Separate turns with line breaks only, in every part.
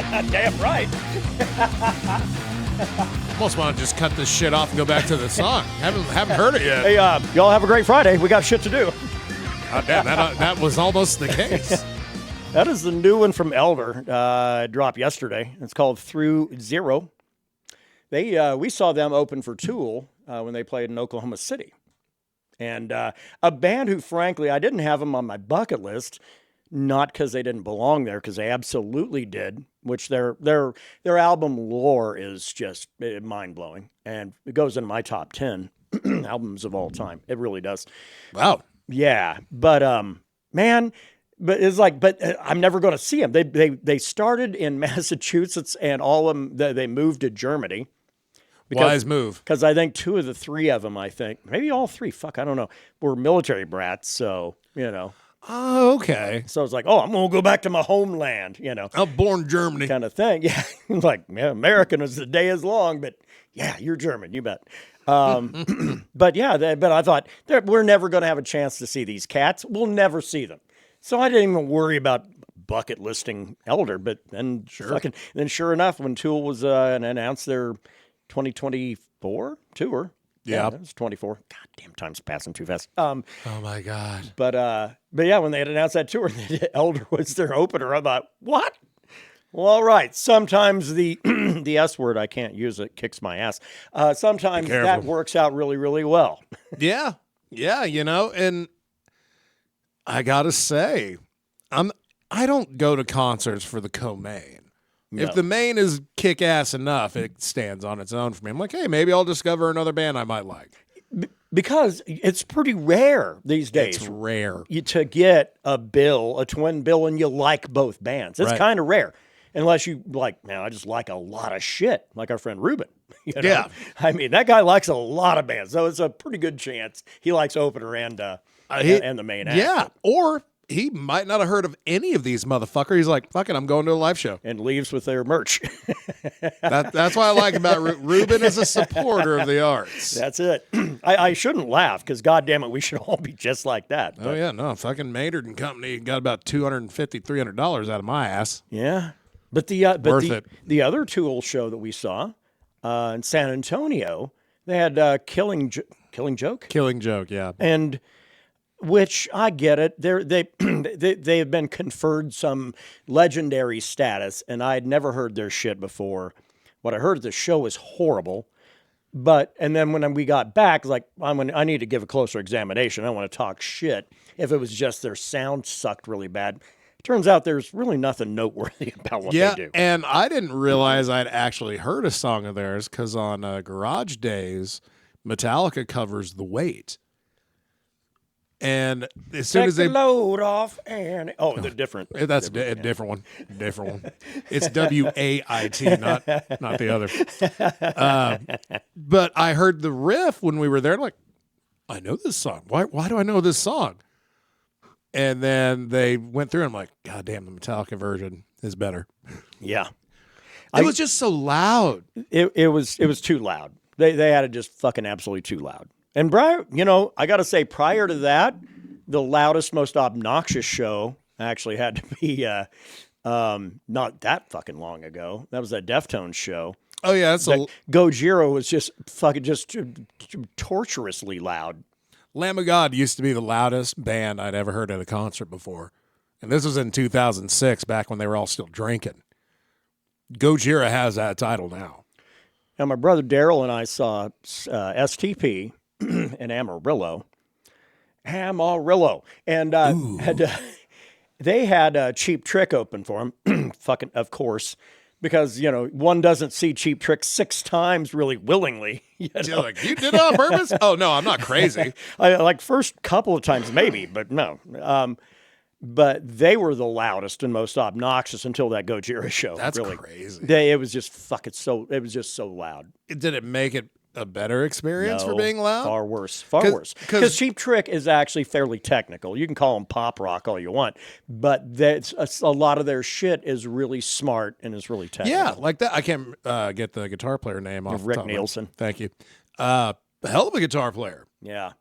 Damn right.
Almost want to just cut this shit off and go back to the song. Haven't heard it yet.
Hey, y'all have a great Friday. We got shit to do.
Oh, damn, that was almost the case.
That is the new one from Elder. Dropped yesterday. It's called Through Zero. We saw them open for Tool when they played in Oklahoma City. And a band who, frankly, I didn't have them on my bucket list, not because they didn't belong there, because they absolutely did, which their album lore is just mind-blowing. And it goes in my top 10 albums of all time. It really does.
Wow.
Yeah. But, man... But it's like, I'm never going to see them. They started in Massachusetts, and all of them they moved to Germany.
Wise move.
Because I think two of the three of them, maybe all three, I don't know, were military brats. So
Oh, okay.
So it's like, I'm going to go back to my homeland.
I'm born in Germany.
Kind of thing. Yeah, like American is the day is long, but yeah, you're German, you bet. But I thought we're never going to have a chance to see these cats. We'll never see them. So I didn't even worry about bucket listing Elder, but then sure enough, when Tool was announced their 2024 tour,
yeah,
it was 24. God damn, time's passing too fast.
Oh my God!
But yeah, when they had announced that tour, Elder was their opener. I thought, what? Well, all right. Sometimes the the S word, I can't use it, kicks my ass. Sometimes that works out really, really well.
Yeah, and. I gotta say, I don't go to concerts for the co-main. No. If the main is kick-ass enough, it stands on its own for me. I'm like, hey, maybe I'll discover another band I might like.
Because it's pretty rare these days.
It's rare.
To get a twin bill, and you like both bands. It's kind of rare. Unless you like, man, I just like a lot of shit, like our friend Ruben.
Yeah.
I mean, that guy likes a lot of bands, so it's a pretty good chance he likes opener and the main act.
Yeah, or he might not have heard of any of these motherfuckers. He's like, fuck it, I'm going to a live show.
And leaves with their merch.
That's what I like about Ruben is a supporter of the arts.
That's it. I shouldn't laugh, because goddamn it, we should all be just like that.
But. Oh, yeah, no, fucking Maynard and Company got about $250, $300 out of my ass.
Yeah. But the other Tool show that we saw in San Antonio, they had Killing Joke?
Killing Joke, yeah.
And... which I get it. They have been conferred some legendary status, and I had never heard their shit before. What I heard at the show was horrible. And then when we got back, like I need to give a closer examination. I don't want to talk shit. If it was just their sound sucked really bad, turns out there's really nothing noteworthy about what they do.
Yeah, and I didn't realize I'd actually heard a song of theirs because on Garage Days, Metallica covers The Weight. And as soon as they
load off and the different.
That's a different one. It's WAIT, not the other. But I heard the riff when we were there. Like, I know this song. Why do I know this song? And then they went through and I'm like, God damn, the Metallica version is better.
Yeah.
It was just so loud.
It was too loud. They had it just fucking absolutely too loud. And I got to say, prior to that, the loudest, most obnoxious show actually had to be not that fucking long ago. That was that Deftones show.
Oh yeah,
Gojira was just fucking torturously loud.
Lamb of God used to be the loudest band I'd ever heard at a concert before, and this was in 2006, back when they were all still drinking. Gojira has that title now.
Now, my brother Daryl and I saw STP. In Amarillo, and they had Cheap Trick open for them, fucking of course, because one doesn't see Cheap Trick 6 times really willingly.
You're like, you did it on purpose? Oh no, I'm not crazy.
I like first couple of times maybe, but no. But they were the loudest and most obnoxious until that Gojira show.
That's
really
crazy.
It was just It was just so loud.
Did it make it a better experience for being loud?
Far worse. Because Cheap Trick is actually fairly technical. You can call them pop rock all you want, but a lot of their shit is really smart and is really technical.
Yeah, like that. I can't get the guitar player name off.
Rick Nielsen.
Thank you. Hell of a guitar player.
Yeah.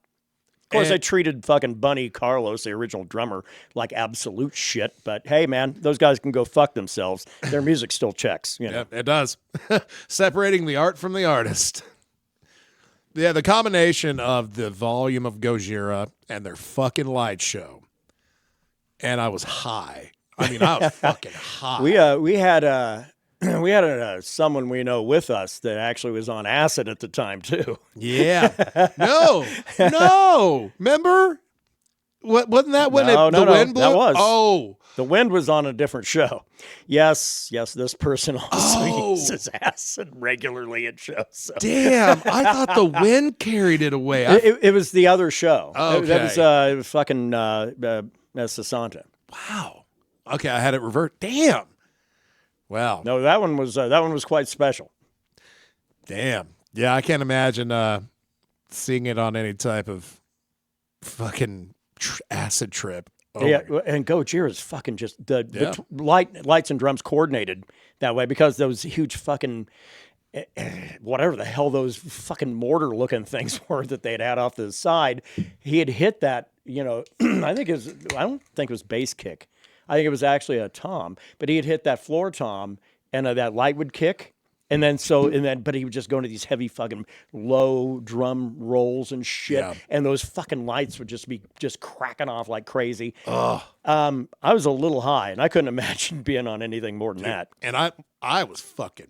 Of course, I treated fucking Bunny Carlos, the original drummer, like absolute shit. But hey, man, those guys can go fuck themselves. Their music still checks. You know?
Yeah, it does. Separating the art from the artist. Yeah, the combination of the volume of Gojira and their fucking light show. And I was high. I mean, I was fucking high.
We had someone we know with us that actually was on acid at the time too.
Yeah. No. Remember? Wasn't that when the wind blew?
That was.
Oh.
The Wind was on a different show. Yes, this person also uses acid regularly at shows. So.
Damn, I thought The Wind carried it away.
It was the other show.
Okay.
That was fucking Sasanta.
Wow. Okay, I had it revert. Damn. Wow.
No, that one was quite special.
Damn. Yeah, I can't imagine seeing it on any type of fucking acid trip. Oh
yeah, and Gojira is fucking just the lights and drums coordinated that way because those huge fucking whatever the hell those fucking mortar looking things were that they'd had off to the side. He had hit that, I don't think it was bass kick. I think it was actually a tom, but he had hit that floor tom and that light would kick. And then but he would just go into these heavy fucking low drum rolls and shit. Yeah. And those fucking lights would just be cracking off like crazy. I was a little high and I couldn't imagine being on anything more than that.
And I was fucking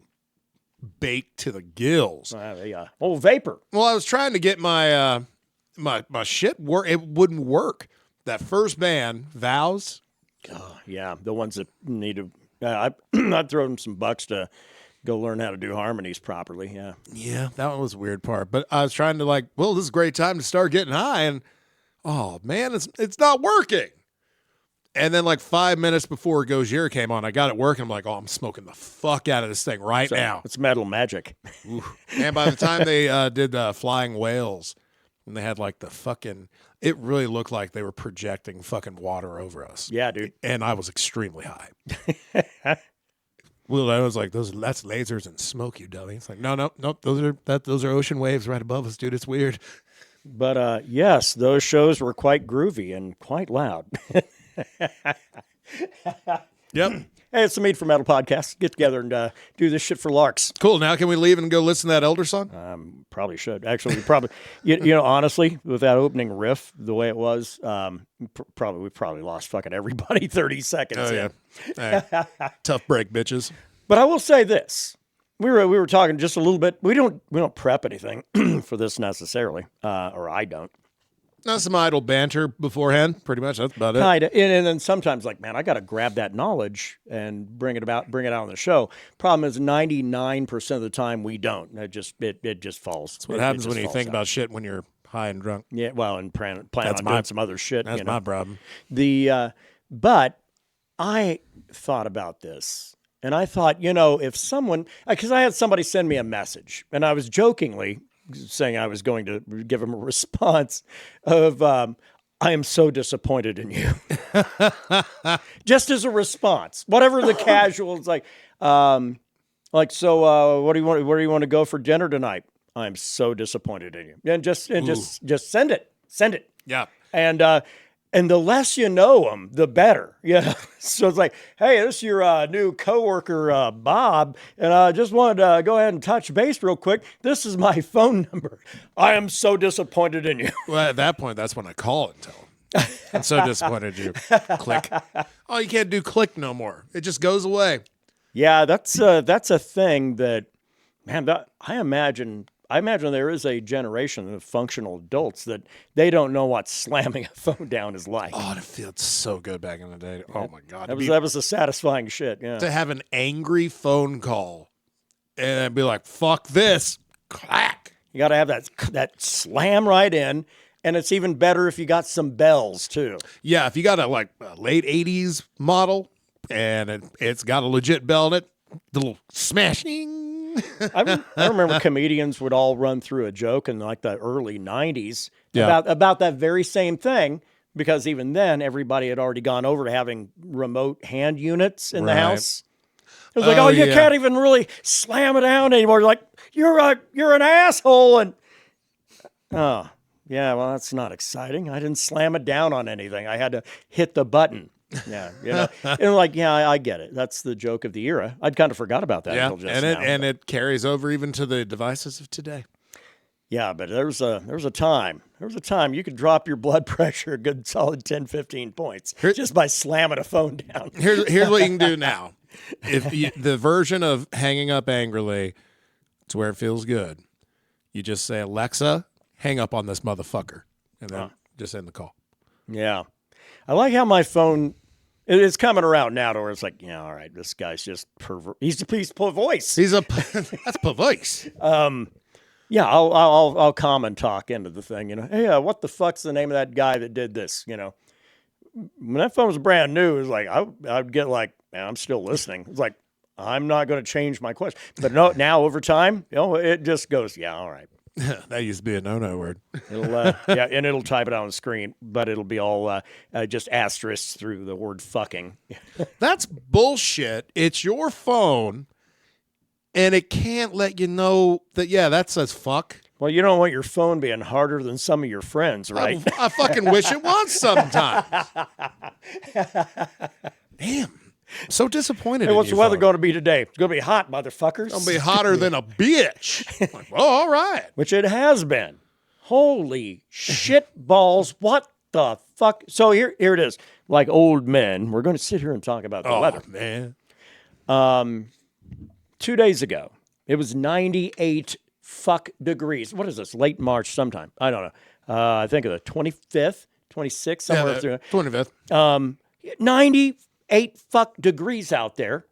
baked to the gills.
Vapor.
Well, I was trying to get my my shit work. It wouldn't work. That first band, Vows.
Yeah, the ones that need to. I'd throw them some bucks to go learn how to do harmonies properly. Yeah.
Yeah, that one was the weird part. But I was trying to this is a great time to start getting high, and oh man, it's not working. And then 5 minutes before Gojira came on, I got it working. I'm like, I'm smoking the fuck out of this thing now.
It's metal magic.
And by the time they did Flying Whales, and they had the fucking, it really looked like they were projecting fucking water over us.
Yeah, dude.
And I was extremely high. Well, I was like, that's lasers and smoke, you dummy. It's like, no, those are ocean waves right above us, dude. It's weird.
But yes, those shows were quite groovy and quite loud.
Yep.
Hey, it's the Mead for Metal podcast. Get together and do this shit for larks.
Cool. Now can we leave and go listen to that Elder song?
Probably should. Actually, we probably, honestly, with that opening riff, the way it was, we probably lost fucking everybody 30 seconds.
Oh, yeah. Hey, tough break, bitches.
But I will say this. We were talking just a little bit. We don't prep anything for this necessarily, or I don't.
Not some idle banter beforehand. Pretty much, that's about it.
Kinda. And then sometimes, man, I got to grab that knowledge and bring it out on the show. Problem is, 99% of the time we don't. It just falls.
That's what happens when you think about shit when you're high and drunk.
Yeah, well, and plan on doing some other shit.
That's my problem.
But I thought about this. And I thought, if someone, because I had somebody send me a message, and I was jokingly saying I was going to give him a response of, I am so disappointed in you. Just as a response, whatever the casual, it's so what do you want? Where do you want to go for dinner tonight? I'm so disappointed in you. And just send it.
Yeah.
And the less you know them, the better. Yeah. So it's like, hey, this is your new coworker, Bob, and I just wanted to go ahead and touch base real quick. This is my phone number. I am so disappointed in you.
Well, at that point, that's when I call and tell him. I'm so disappointed in you. Click. Oh, you can't do click no more. It just goes away.
Yeah, that's a thing that, man, I imagine there is a generation of functional adults that they don't know what slamming a phone down is like.
Oh, it feels so good back in the day. Oh, my God.
That was a satisfying shit, yeah.
To have an angry phone call and be like, fuck this. Clack.
You got to have that slam right in, and it's even better if you got some bells, too.
Yeah, if you got a late 80s model and it's got a legit bell in it, the little smashing.
I remember comedians would all run through a joke in the early 90s about that very same thing, because even then everybody had already gone over to having remote hand units in the house. It was like, you can't even really slam it down anymore. You're like, you're an asshole. And Yeah, well, that's not exciting. I didn't slam it down on anything. I had to hit the button. Yeah, and like, yeah, I get it. That's the joke of the era. I'd kind of forgot about that until just now.
And it carries over even to the devices of today.
Yeah, but there was a time. There was a time you could drop your blood pressure a good solid 10, 15 points just by slamming a phone down.
Here's what you can do now. The version of hanging up angrily, it's where it feels good. You just say, Alexa, hang up on this motherfucker, and then just end the call.
Yeah. I like how my phone, it's coming around now to where it's like, yeah, all right, this guy's just he's a voice.
That's perverse.
Yeah, I'll calm and talk into the thing, Hey, what the fuck's the name of that guy that did this, When that phone was brand new, it was like, I'd get like, man, I'm still listening. It's like, I'm not going to change my question. But no, now over time, it just goes, yeah, all right.
That used to be a no-no word.
And it'll type it on the screen, but it'll be all just asterisks through the word fucking.
That's bullshit. It's your phone, and it can't let you know that, that says fuck.
Well, you don't want your phone being harder than some of your friends, right?
I fucking wish it was sometimes. Damn. I'm so disappointed
Hey,
in
what's
you,
the weather
phone.
going to be today? It's going to be hot, motherfuckers.
It's going to be hotter than a bitch. Like, oh, all right.
Which it has been. Holy shit balls. What the fuck? So here it is. Like old men, we're going to sit here and talk about the weather.
Man.
2 days ago, it was 98 fuck degrees. What is this? Late March sometime. I don't know. I think of the 25th, 26th, somewhere through
25th.
98 fuck degrees out there.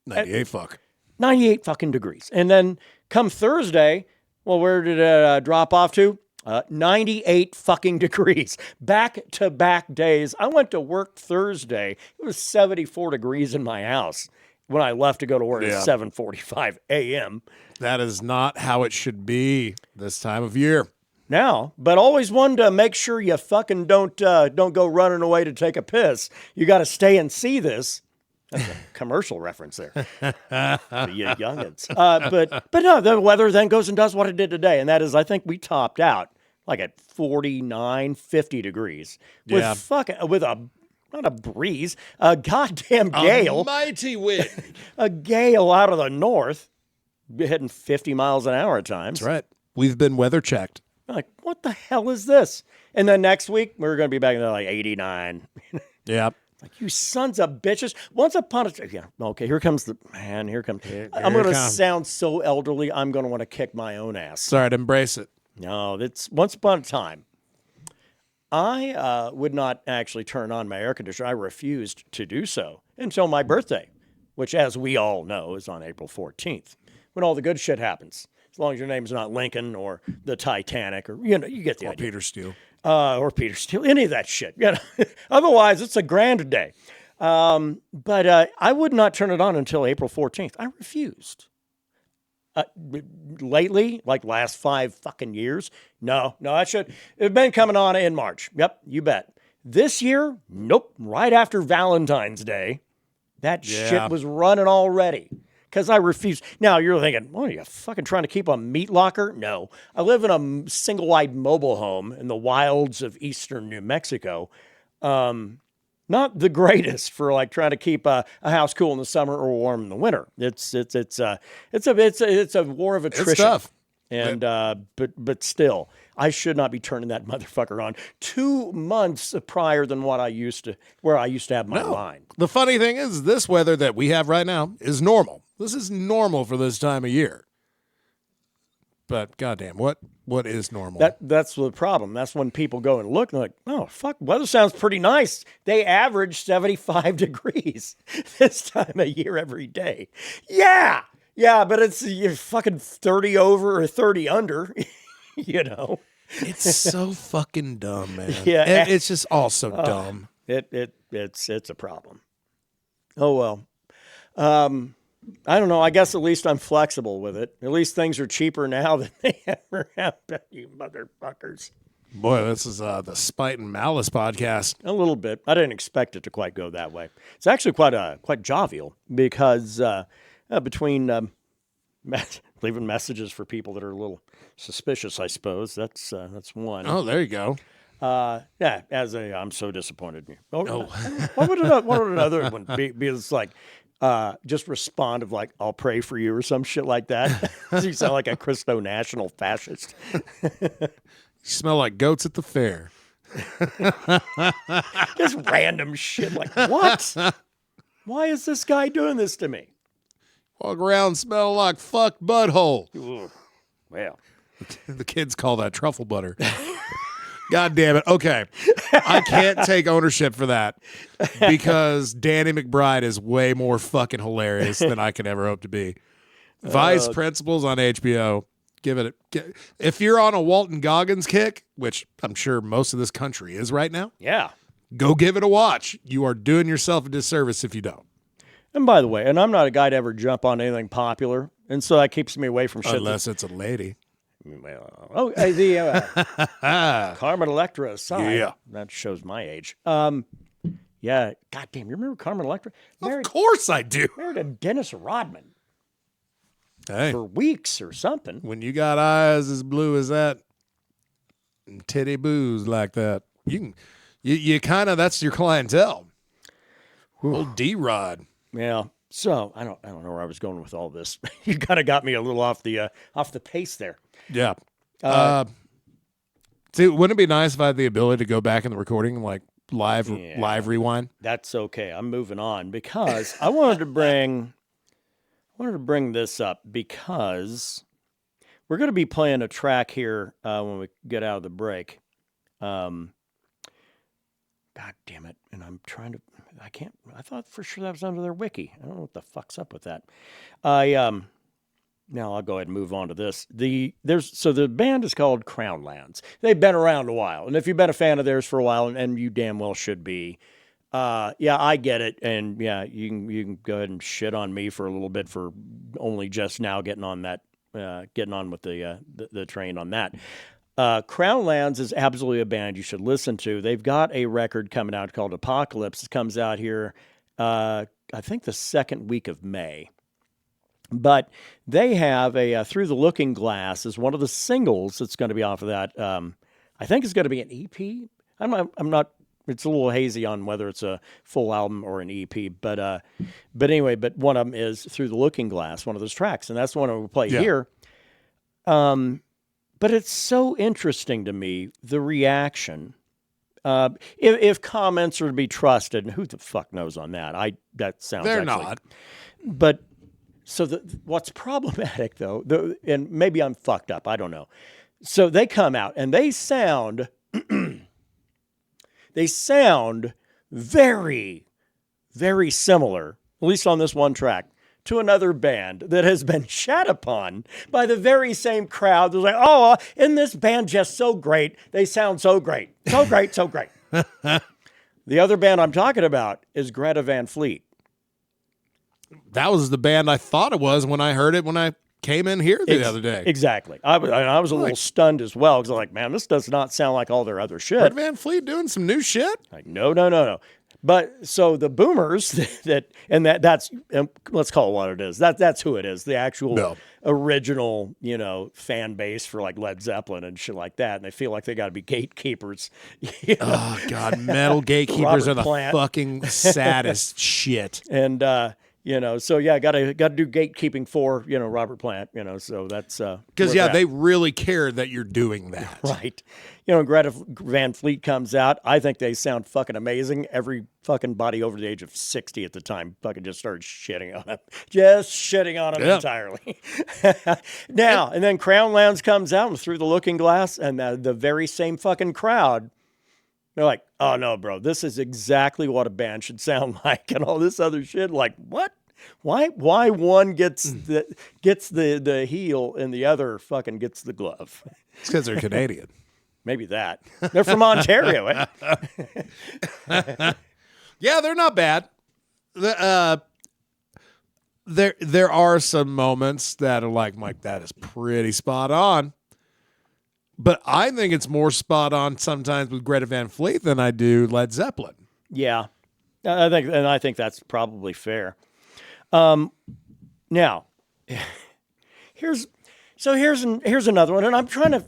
98 fuck.
98 fucking degrees. And then come Thursday, well, where did it drop off to? 98 fucking degrees. Back-to-back days. I went to work Thursday. It was 74 degrees in my house when I left to go to work at 7:45 a.m.
That is not how it should be this time of year.
Now, but always wanted to make sure you fucking don't go running away to take a piss. You got to stay and see this. That's a commercial reference there. You youngins. But no, the weather then goes and does what it did today. And that is, I think we topped out like at 49, 50 degrees with not a breeze, a goddamn gale.
A mighty wind.
A gale out of the north, hitting 50 miles an hour at times.
That's right. We've been weather checked.
Like, what the hell is this? And then next week, we're going to be back in like 89.
Yeah.
Like, you sons of bitches. Once upon a time. Yeah, okay, here comes the man. Here comes. I'm going to sound so elderly, I'm going to want to kick my own ass.
Sorry, embrace it.
No, it's once upon a time. I would not actually turn on my air conditioner. I refused to do so until my birthday, which, as we all know, is on April 14th, when all the good shit happens. As long as your name's not Lincoln or the Titanic or, you get the idea.
Peter Steele.
Or Peter Steele, any of that shit. Otherwise, it's a grand day. But I would not turn it on until April 14th. I refused. Lately, like last 5 fucking years, no, it's been coming on in March. Yep, you bet. This year, nope. Right after Valentine's Day, that shit was running already. Because I refuse. Now, you're thinking, what are you fucking trying to keep a meat locker? No. I live in a single-wide mobile home in the wilds of eastern New Mexico. Not the greatest for like trying to keep a house cool in the summer or warm in the winter. It's a war of attrition.
It's tough.
And but still, I should not be turning that motherfucker on 2 months prior than where I used to have my line.
The funny thing is, this weather that we have right now is normal. This is normal for this time of year. But goddamn, what is normal?
That's the problem. That's when people go and look and they're like, oh fuck, weather sounds pretty nice. They average 75 degrees this time of year every day. Yeah, but it's you're fucking 30 over or 30 under,
It's so fucking dumb, man.
Yeah,
it's just all so dumb.
It's a problem. Oh well. I don't know. I guess at least I'm flexible with it. At least things are cheaper now than they ever have been, you motherfuckers.
Boy, this is the Spite and Malice podcast.
A little bit. I didn't expect it to quite go that way. It's actually quite jovial because between leaving messages for people that are a little suspicious, I suppose. That's one.
Oh, there you go.
Yeah, I'm so disappointed in you. Oh, what would another one be? It's like, just respond of like, I'll pray for you or some shit like that. You sound like a Christo national fascist.
You smell like goats at the fair.
Just random shit like, what? Why is this guy doing this to me?
Walk around smelling like fucked butthole.
Ugh. Well,
The kids call that truffle butter. God damn it. Okay. I can't take ownership for that because Danny McBride is way more fucking hilarious than I could ever hope to be. Vice Principals on HBO. Give it if you're on a Walton Goggins kick, which I'm sure most of this country is right now.
yeah.
Go give it a watch. You are doing yourself a disservice if you don't.
And by the way, and I'm not a guy to ever jump on anything popular, and so that keeps me away from shit.
Unless it's a lady.
Well, the Carmen Electra aside,
Yeah.
that shows my age. Yeah, goddamn, you remember Carmen Electra?
Of course I do.
Married to Dennis Rodman
Hey,
for weeks or something.
when you got eyes as blue as that and titty boos like that, you kind of, that's your clientele. Old D-Rod.
Yeah. So I don't know where I was going with all this. You kind of got me a little off the pace there.
Yeah. See, wouldn't it be nice if I had the ability to go back in the recording and like live rewind?
That's okay. I'm moving on because I wanted to bring this up because we're going to be playing a track here when we get out of the break. God damn it. And I thought for sure that was under their wiki. I don't know what the fuck's up with that. Now I'll go ahead and move on to this. The band is called Crownlands. They've been around a while. And if you've been a fan of theirs for a while, and you damn well should be, yeah, I get it. And yeah, you can go ahead and shit on me for a little bit for only just now getting on with the train on that. Crownlands is absolutely a band you should listen to. They've got a record coming out called Apocalypse. It comes out here, I think the second week of May. But they have a Through the Looking Glass is one of the singles that's going to be off of that. I think it's going to be an EP. I'm not. It's a little hazy on whether it's a full album or an EP. But anyway, one of them is Through the Looking Glass, one of those tracks, and that's the one we'll play here. But it's so interesting to me, the reaction. If comments are to be trusted, and who the fuck knows on that? That sounds
They're
actually,
not.
But so what's problematic though, and maybe I'm fucked up, I don't know. So they come out and they sound very, very similar, at least on this one track, to another band that has been shat upon by the very same crowd. They're like, oh, isn't this band just so great? They sound so great. So great, so great. The other band I'm talking about is Greta Van Fleet.
That was the band I thought it was when I heard it when I came in here the other day.
Exactly. I was a little stunned as well because I'm like, man, this does not sound like all their other shit.
Red Van Fleet doing some new shit?
Like, no. But so the boomers that's let's call it what it is. That's who it is. The actual original, fan base for like Led Zeppelin and shit like that. And they feel like they got to be gatekeepers.
Oh God, metal gatekeepers are the fucking saddest shit.
And so yeah, got to do gatekeeping for Robert Plant. So that's
because they really care that you're doing that,
right? Greta Van Fleet comes out. I think they sound fucking amazing. Every fucking body over the age of 60 at the time fucking just started shitting on them entirely. Now and then Crownlands comes out and Through the Looking Glass, and the very same fucking crowd. They're like, oh no, bro, this is exactly what a band should sound like, and all this other shit. Like, what? Why one gets the heel and the other fucking gets the glove?
It's because they're Canadian.
Maybe that. They're from Ontario.
Yeah, they're not bad. There are some moments that are like, Mike, that is pretty spot on. But I think it's more spot on sometimes with Greta Van Fleet than I do Led Zeppelin.
Yeah, I think that's probably fair. Now, here's another one, and I'm trying to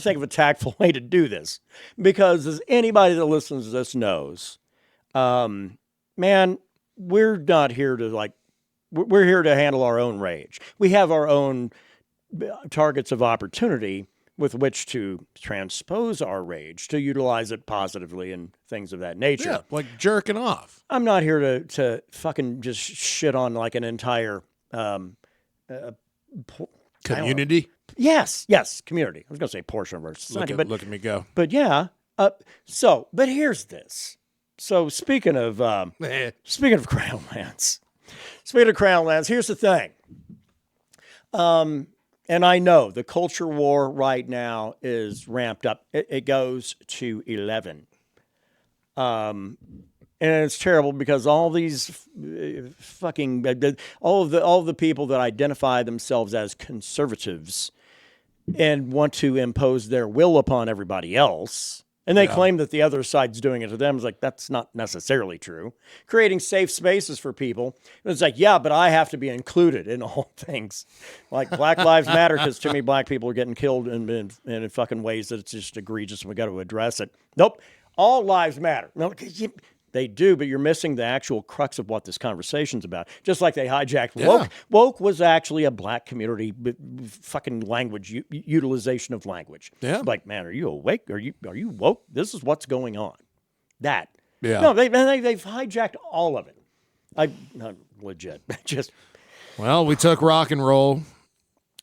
think of a tactful way to do this, because as anybody that listens to this knows, man, we're not here to we're here to handle our own rage. We have our own targets of opportunity with which to transpose our rage, to utilize it positively and things of that nature.
Yeah, like jerking off.
I'm not here to fucking just shit on like an entire
Community?
Yes, community. I was going to say portion of our society.
Look at me go.
But yeah, but here's this. So speaking of crown lands, here's the thing. And I know the culture war right now is ramped up. It goes to 11. And it's terrible because all these all of the people that identify themselves as conservatives and want to impose their will upon everybody else, and they claim that the other side's doing it to them. It's like, that's not necessarily true. Creating safe spaces for people. And it's like, yeah, but I have to be included in all things. Like Black Lives Matter, because too many black people are getting killed in fucking ways that it's just egregious and we got to address it. Nope. All lives matter. No, they do, but you're missing the actual crux of what this conversation's about. Just like they hijacked woke. Woke was actually a black community fucking language, utilization of language.
Yeah.
Like, man, are you awake? Are you woke? This is what's going on. That.
Yeah.
No, they've hijacked all of it. Not legit. Just.
Well, we took rock and roll.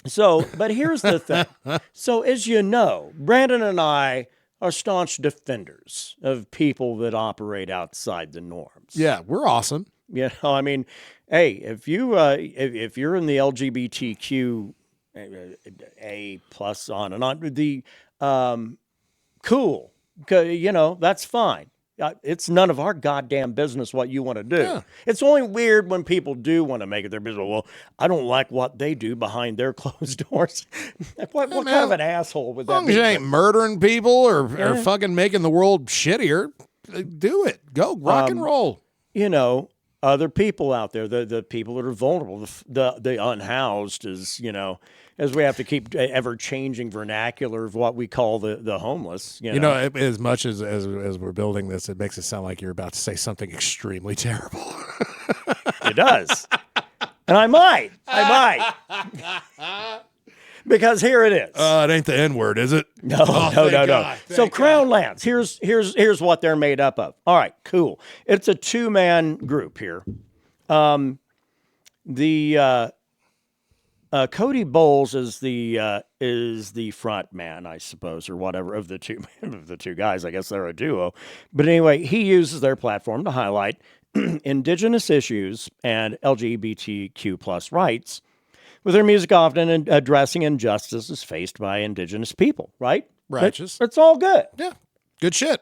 So, but here's the thing. So, as you know, Brandon and I are staunch defenders of people that operate outside the norms.
Yeah, we're awesome.
You know, I mean, hey, if you're in the LGBTQ A plus on and on, the cool, you know, that's fine. It's none of our goddamn business what you want to do.
Yeah.
It's only weird when people do want to make it their business. Well, I don't like what they do behind their closed doors. what kind of an asshole would that be?
As long as you ain't murdering people or fucking making the world shittier, do it. Go rock and roll.
You know, other people out there, the people that are vulnerable, the unhoused, as we have to keep ever-changing vernacular of what we call the homeless. You know,
as much as we're building this, it makes it sound like you're about to say something extremely terrible.
It does. And I might. Because here it is.
It ain't the N-word, is it?
No. So Crown
God.
Lands, here's what they're made up of. All right, cool. It's a two-man group here. Cody Bowles is the front man, I suppose, or whatever, of the two guys. I guess they're a duo. But anyway, he uses their platform to highlight indigenous issues and LGBTQ plus rights, with their music often addressing injustices faced by indigenous people, right?
Righteous.
It's all good.
Yeah. Good shit.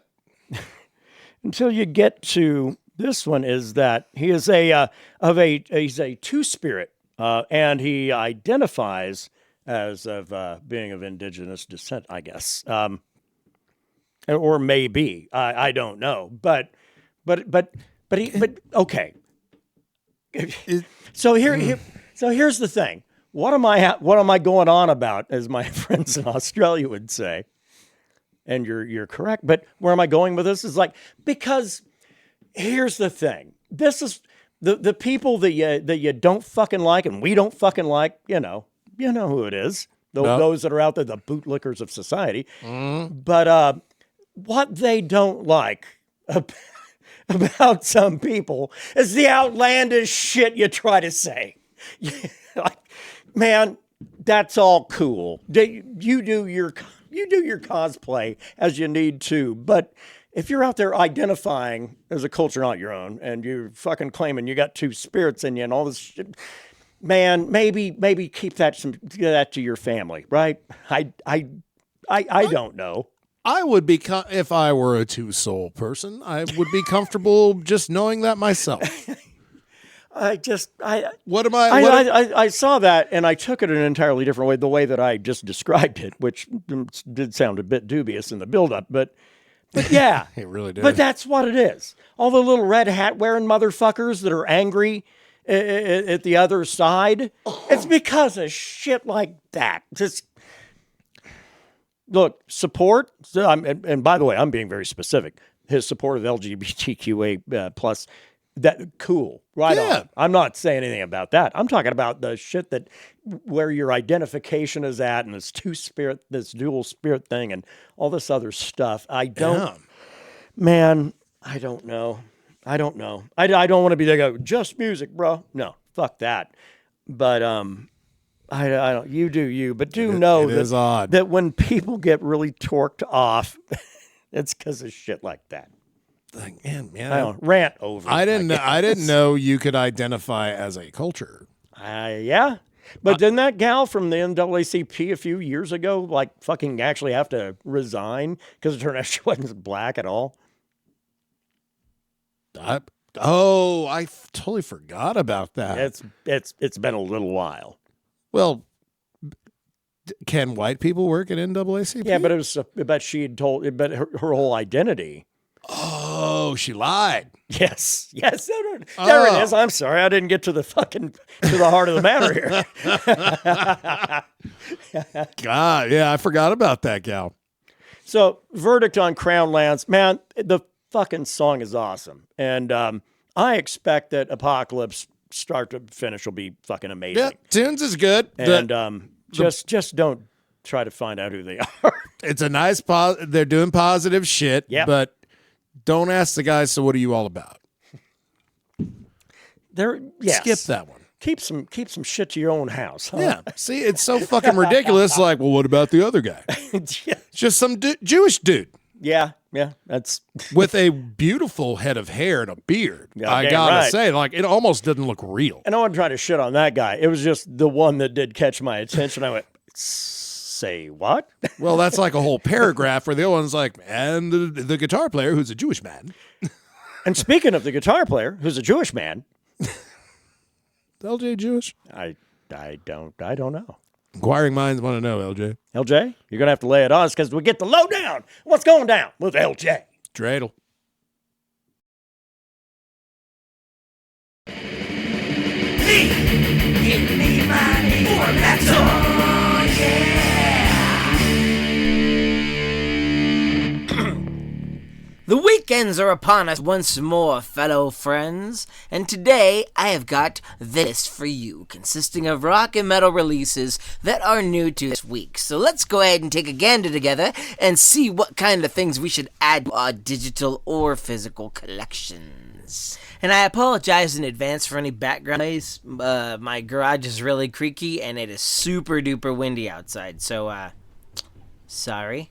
Until you get to this one, is that he is he's a two-spirit, and he identifies as of being of indigenous descent, I guess, or maybe I don't know, but okay. So here's the thing. What am I going on about, as my friends in Australia would say? And you're correct, but where am I going with this? Is like, because here's the thing. This is the people that you don't fucking like, and we don't fucking like. You know who it is. Those that are out there, the bootlickers of society. But what they don't like about some people is the outlandish shit you try to say. Like, man, that's all cool. You do your cosplay as you need to, but if you're out there identifying as a culture not your own, and you're fucking claiming you got two spirits in you and all this shit, man, maybe keep that to your family, right? I don't know.
I would be, if I were a two-soul person, I would be comfortable just knowing that myself.
I saw that and I took it an entirely different way, the way that I just described it, which did sound a bit dubious in the buildup, but yeah.
It really did.
But that's what it is. All the little red hat wearing motherfuckers that are angry at the other side, it's because of shit like that. Just look, support. And by the way, I'm being very specific. His support of LGBTQA plus, that cool, right on. I'm not saying anything about that. I'm talking about the shit that where your identification is at, and this dual spirit thing, and all this other stuff. I don't know. I don't know. I don't want to be there. Go just music, bro. No, fuck that. But I don't. You do you, but know that when people get really torqued off, it's because of shit like that.
Man,
I don't rant over.
I didn't know you could identify as a culture.
Yeah. But didn't that gal from the NAACP a few years ago, like, fucking actually have to resign because it turned out she wasn't black at all?
I totally forgot about that.
It's been a little while.
Well, can white people work at NAACP?
Yeah, but it was. But she had told. But her whole identity.
Oh, she lied.
Yes. There it is. I'm sorry, I didn't get to the heart of the matter here.
God, yeah, I forgot about that gal.
So, verdict on Crown Lands, man. The fucking song is awesome, and I expect that Apocalypse start to finish will be fucking amazing.
Yeah, tunes is good,
and just don't try to find out who they are.
It's a nice they're doing positive shit, but don't ask the guys, so what are you all about? Skip that one.
Keep some shit to your own house. Huh?
Yeah. See, it's so fucking ridiculous. Like, well, what about the other guy? It's just some Jewish dude.
Yeah. That's
with a beautiful head of hair and a beard. I gotta say, like, it almost doesn't look real.
And I wasn't trying to shit on that guy. It was just the one that did catch my attention. I went, say what?
Well, that's like a whole paragraph where the other one's like, and the guitar player who's a Jewish man.
And speaking of the guitar player who's a Jewish man,
LJ Jewish?
I don't know.
Inquiring minds want to know, LJ.
LJ, you're gonna have to lay it on us because we get the lowdown. What's going down with LJ?
Dreidel.
Give me money for metal, yeah. The weekends are upon us once more, fellow friends, and today I have got this for you, consisting of rock and metal releases that are new to this week. So let's go ahead and take a gander together and see what kind of things we should add to our digital or physical collections. And I apologize in advance for any background noise. My garage is really creaky and it is super duper windy outside, so sorry.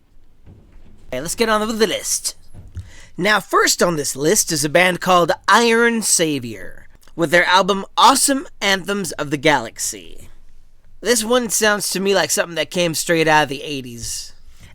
Okay, let's get on with the list. Now, first on this list is a band called Iron Savior, with their album Awesome Anthems of the Galaxy. This one sounds to me like something that came straight out of the 80s.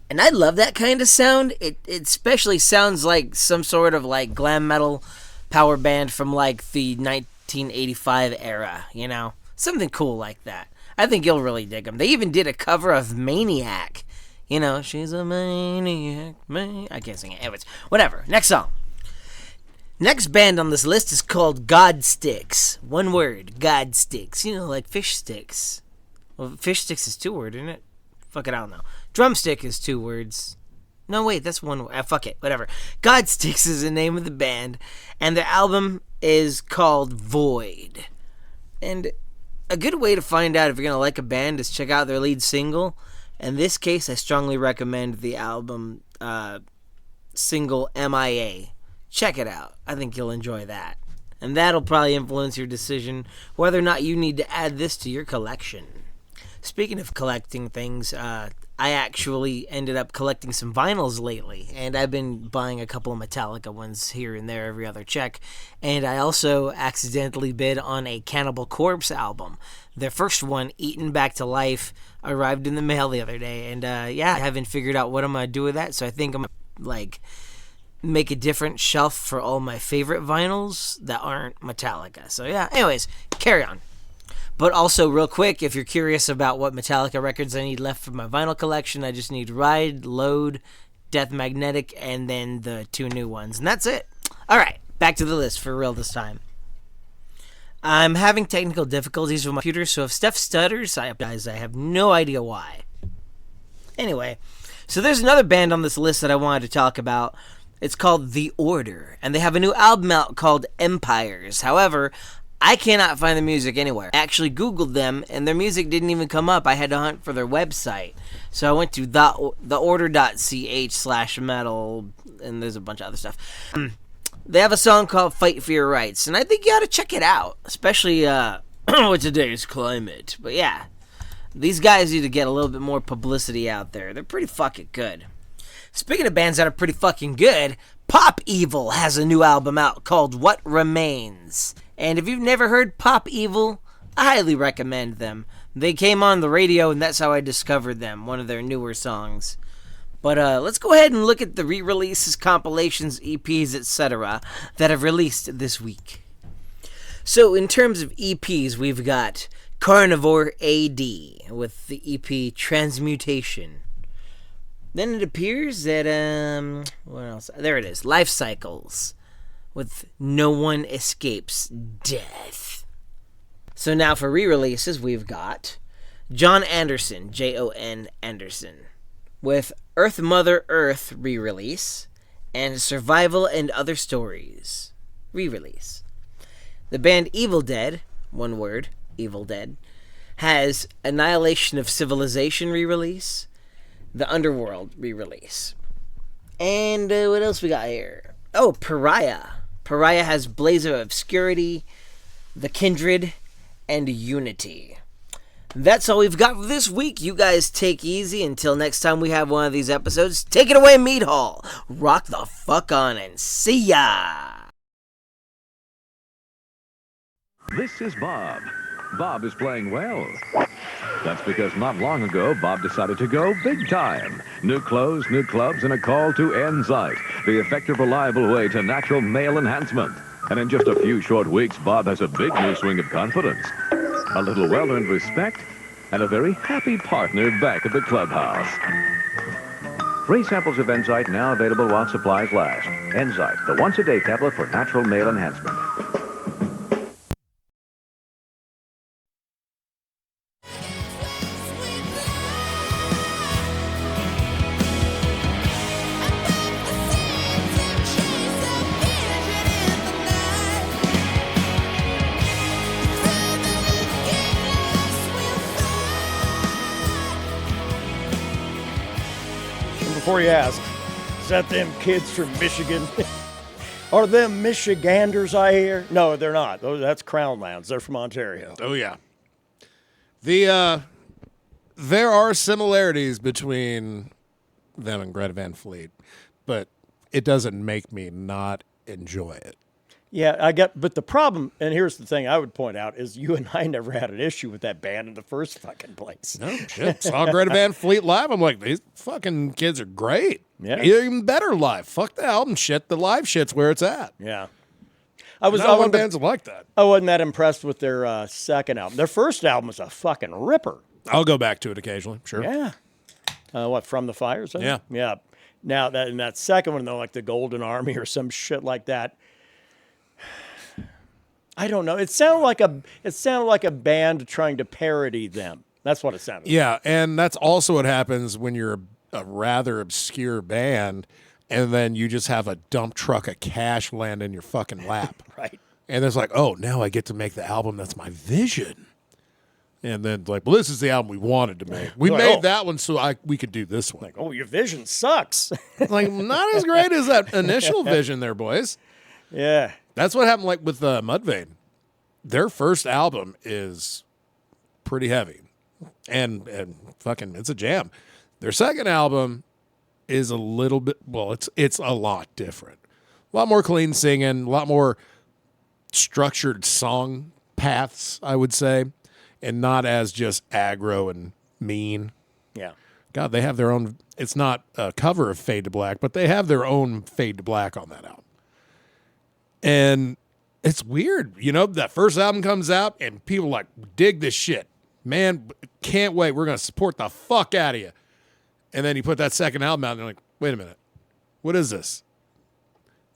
And I love that kind of sound. It especially sounds like some sort of like glam metal power band from like the 1985 era, you know? Something cool like that. I think you'll really dig them. They even did a cover of Maniac. You know, she's a maniac, I can't sing it. Anyways, whatever. Next song. Next band on this list is called God Sticks. One word, God Sticks. You know, like fish sticks. Well, fish sticks is 2 words, isn't it? Fuck it, I don't know. Drumstick is 2 words. No, wait, that's 1 word. Fuck it, whatever. God Sticks is the name of the band, and their album is called Void. And a good way to find out if you're going to like a band is check out their lead single. In this case, I strongly recommend the album single MIA. Check it out. I think you'll enjoy that. And that'll probably influence your decision whether or not you need to add this to your collection. Speaking of collecting things, I actually ended up collecting some vinyls lately, and I've been buying a couple of Metallica ones here and there every other check, and I also accidentally bid on a Cannibal Corpse album. Their first one, Eaten Back to Life, arrived in the mail the other day, and I haven't figured out what I'm going to do with that, so I think I'm going to make a different shelf for all my favorite vinyls that aren't Metallica. So yeah, anyways, carry on. But also, real quick, if you're curious about what Metallica records I need left for my vinyl collection, I just need Ride, Load, Death Magnetic, and then the 2 new ones. And that's it. All right, back to the list for real this time. I'm having technical difficulties with my computer, so if Steph stutters, I apologize. I have no idea why. Anyway, so there's another band on this list that I wanted to talk about. It's called The Order, and they have a new album out called Empires. However, I cannot find the music anywhere. I actually Googled them, and their music didn't even come up. I had to hunt for their website. So I went to theorder.ch/metal, and there's a bunch of other stuff. They have a song called Fight for Your Rights, and I think you ought to check it out, especially with today's climate. But yeah, these guys need to get a little bit more publicity out there. They're pretty fucking good. Speaking of bands that are pretty fucking good, Pop Evil has a new album out called What Remains. And if you've never heard Pop Evil, I highly recommend them. They came on the radio, and that's how I discovered them, one of their newer songs. But let's go ahead and look at the re-releases, compilations, EPs, etc. that have released this week. So in terms of EPs, we've got Carnivore AD with the EP Transmutation. Then it appears that, what else? There it is, Life Cycles with No One Escapes Death. So now for re-releases, we've got John Anderson, Jon Anderson, with Earth Mother Earth re-release and Survival and Other Stories re-release. The band Evil Dead, one word, Evil Dead, has Annihilation of Civilization re-release, The Underworld re-release. And what else we got here? Oh, Pariah. Pariah has Blaze of Obscurity, The Kindred, and Unity. That's all we've got for this week. You guys take easy until next time we have one of these episodes. Take it away, Mead Hall. Rock the fuck on and see ya.
This is Bob. Bob is playing well. That's because not long ago, Bob decided to go big time. New clothes, new clubs, and a call to Enzyte, the effective, reliable way to natural male enhancement. And in just a few short weeks, Bob has a big new swing of confidence, a little well-earned respect, and a very happy partner back at the clubhouse. Free samples of Enzyte now available while supplies last. Enzyte, the once-a-day tablet for natural male enhancement.
Before you ask, is that them kids from Michigan? Are them Michiganders I hear? No, they're not. That's Crownlands. They're from Ontario.
Oh, yeah. There are similarities between them and Greta Van Fleet, but it doesn't make me not enjoy it.
Yeah, but the problem, and here's the thing I would point out, is you and I never had an issue with that band in the first fucking place.
No shit. Saw Greta Van Fleet live. I'm like, these fucking kids are great.
Yeah.
Even better live. Fuck the album shit. The live shit's where it's at.
Yeah.
I wasn't bands like that.
I wasn't that impressed with their second album. Their first album was a fucking ripper.
I'll go back to it occasionally. Sure.
Yeah. What, From the Fires?
Yeah.
Yeah. Now, that second one, though, like the Golden Army or some shit like that, I don't know. It sounded like a band trying to parody them. That's what it sounded like.
Yeah, and that's also what happens when you're a rather obscure band, and then you just have a dump truck of cash land in your fucking lap.
Right.
And it's like, oh, now I get to make the album that's my vision. And then like, well, this is the album we wanted to make. We made that one so we could do this one.
Like, oh, your vision sucks.
Like, not as great as that initial vision there, boys.
Yeah.
That's what happened like with Mudvayne. Their first album is pretty heavy. And fucking, it's a jam. Their second album is a little bit, well, it's a lot different. A lot more clean singing, a lot more structured song paths, I would say, and not as just aggro and mean.
Yeah.
God, they have their own, it's not a cover of Fade to Black, but they have their own Fade to Black on that album. And it's weird, that first album comes out and people like dig this shit. Man, can't wait. We're going to support the fuck out of you. And then you put that second album out and they're like, wait a minute. What is this?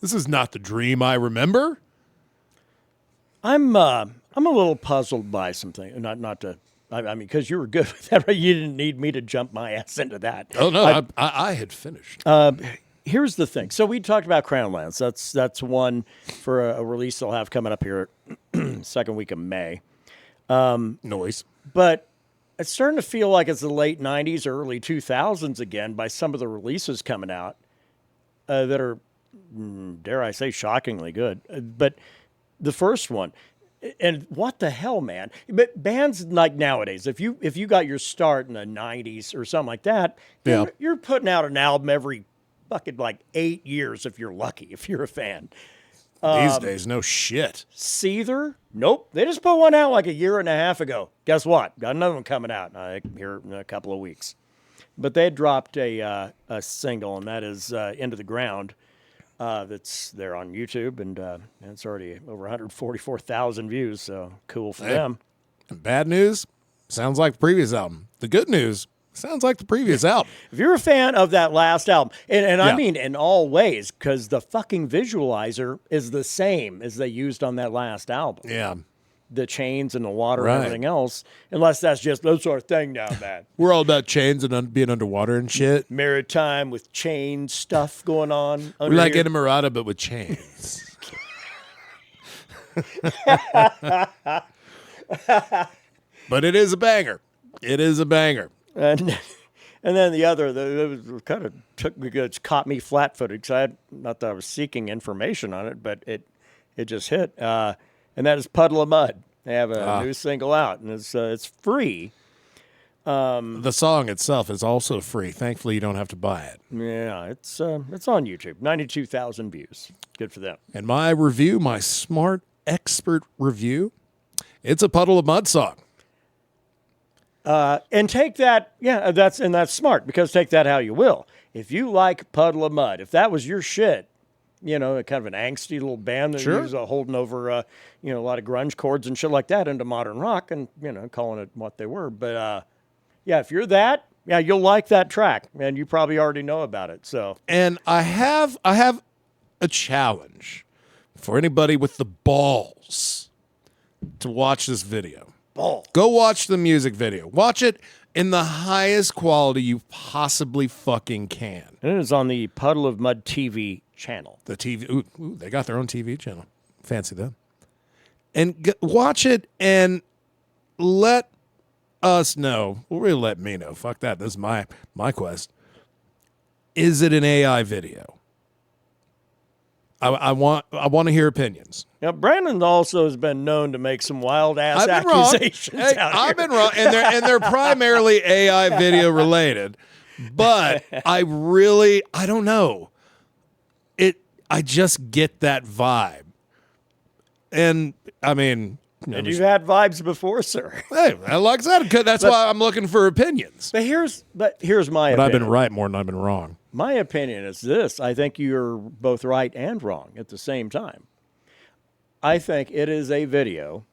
This is not the dream I remember.
I'm I'm a little puzzled by something. Not to. I mean, because you were good with that, right? You didn't need me to jump my ass into that.
Oh no, I had finished.
Here's the thing. So we talked about Crownlands. That's one for a release they'll have coming up here, second week of May.
Noise.
But it's starting to feel like it's the late 90s, early 2000s again by some of the releases coming out that are, dare I say, shockingly good. But the first one, and what the hell, man? But bands like nowadays, if you got your start in the 90s or something like that,
Yeah.
you're putting out an album every fucking like 8 years if you're lucky, if you're a fan.
These days, no shit.
Seether? Nope. They just put one out like a year and a half ago. Guess what? Got another one coming out here in a couple of weeks. But they had dropped a single, and that is Into the Ground. That's there on YouTube, and it's already over 144,000 views, so cool for them.
And bad news, sounds like the previous album. The good news, sounds like the previous album.
If you're a fan of that last album, and
Yeah.
I mean in all ways, because the fucking visualizer is the same as they used on that last album.
Yeah.
The chains and the water
Right.
and everything else, unless that's our thing now, man.
We're all about chains and being underwater and shit.
Maritime with chain stuff going on.
We're
under
like
here.
Inamorata, but with chains. But it is a banger. It is a banger.
And then the other, it kind of it's caught me flat-footed because not that I was seeking information on it, but it just hit. And that is Puddle of Mudd. They have a new single out, and it's free.
The song itself is also free. Thankfully, you don't have to buy it.
Yeah, it's on YouTube. 92,000 views. Good for them.
And my review, my smart expert review, it's a Puddle of Mudd song.
And take that, that's smart, because take that how you will. If you like Puddle of Mudd, if that was your shit, kind of an angsty little band that
Sure.
was holding over, a lot of grunge chords and shit like that into modern rock and, calling it what they were. But, if you're that, you'll like that track, and you probably already know about it. So,
And I have a challenge for anybody with the balls to watch this video. Go watch the music video. Watch it in the highest quality you possibly fucking can.
and it is on the Puddle of Mudd TV channel.
The TV, ooh, they got their own TV channel. Fancy them. And watch it and let us know. Well, really let me know. Fuck that. This is my quest. Is it an AI video? I want to hear opinions.
Now, Brandon also has been known to make some wild ass
I've been wrong.
accusations.
Hey,
out
I've
here.
been wrong, and they're primarily AI video related. But I don't know. I just get that vibe, and I mean,
And you've had vibes before, sir.
hey, like I said, that's why I'm looking for opinions.
But here's my
But I've
opinion.
been right more than I've been wrong.
My opinion is this. I think you're both right and wrong at the same time. I think it is a video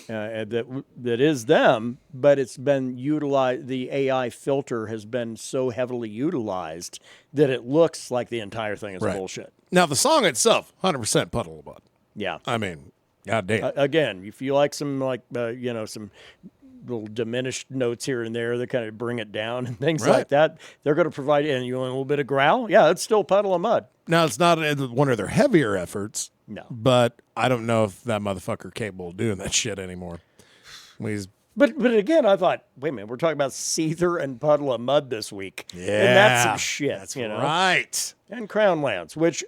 that is them, but it's been utilized. The AI filter has been so heavily utilized that it looks like the entire thing is
Right.
bullshit.
Now the song itself, 100% Puddle of Mudd.
Yeah.
I mean, goddamn.
Again, if you like some some little diminished notes here and there that kind of bring it down and things
Right.
like that, they're going to provide. And you want a little bit of growl? Yeah, it's still Puddle of Mudd.
Now it's not one of their heavier efforts.
No.
But I don't know if that motherfucker capable of doing that shit anymore. He's
But again, I thought, wait a minute, we're talking about Seether and Puddle of Mudd this week. And that's some shit.
That's
you know?
right.
And Crownlands, which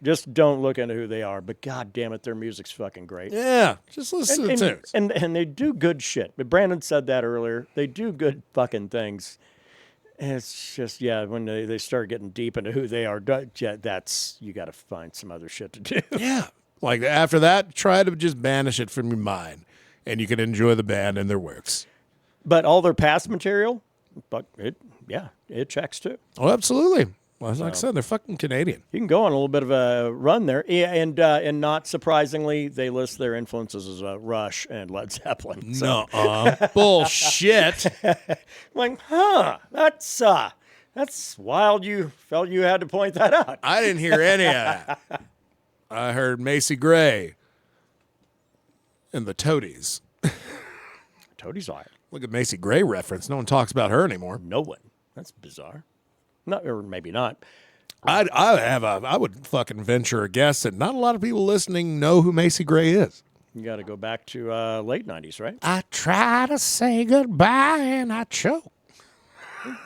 just don't look into who they are, but god damn it, their music's fucking great.
Yeah, just listen to the tunes.
And they do good shit. But Brandon said that earlier. They do good fucking things. And it's just, when they start getting deep into who they are, that's, you got to find some other shit to do.
Yeah. Like after that, try to just banish it from your mind, and you can enjoy the band and their works.
But all their past material, but it checks too.
Oh, absolutely. Well, like I said, they're fucking Canadian.
You can go on a little bit of a run there, and not surprisingly, they list their influences as Rush and Led Zeppelin. So,
Bullshit.
like, that's wild. You felt you had to point that out.
I didn't hear any of that. I heard Macy Gray and the Toadies.
Toadie's all right.
Look at Macy Gray reference. No one talks about her anymore.
No one. That's bizarre. Not, or maybe not.
I would fucking venture a guess that not a lot of people listening know who Macy Gray is.
You got to go back to late 90s, right?
I try to say goodbye and I choke.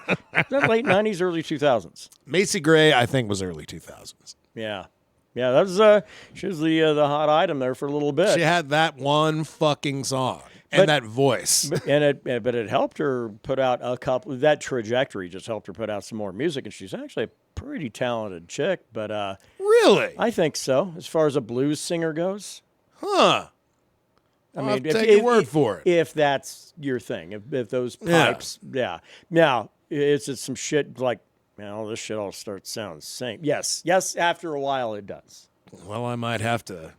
Is that late 90s, early 2000s?
Macy Gray, I think, was early 2000s.
Yeah. Yeah, that was she was the hot item there for a little bit.
She had that one fucking song and
But-
that voice.
But it helped her put out a couple. That trajectory just helped her put out some more music, and she's actually a pretty talented chick. But
Really?
I think so, as far as a blues singer goes.
Huh.
I
I'll
mean,
have to take your word for it.
If that's your thing, if those pipes, yeah. Now, is it some shit like, this shit all starts sounding the same? Yes, after a while it does.
Well, I might have to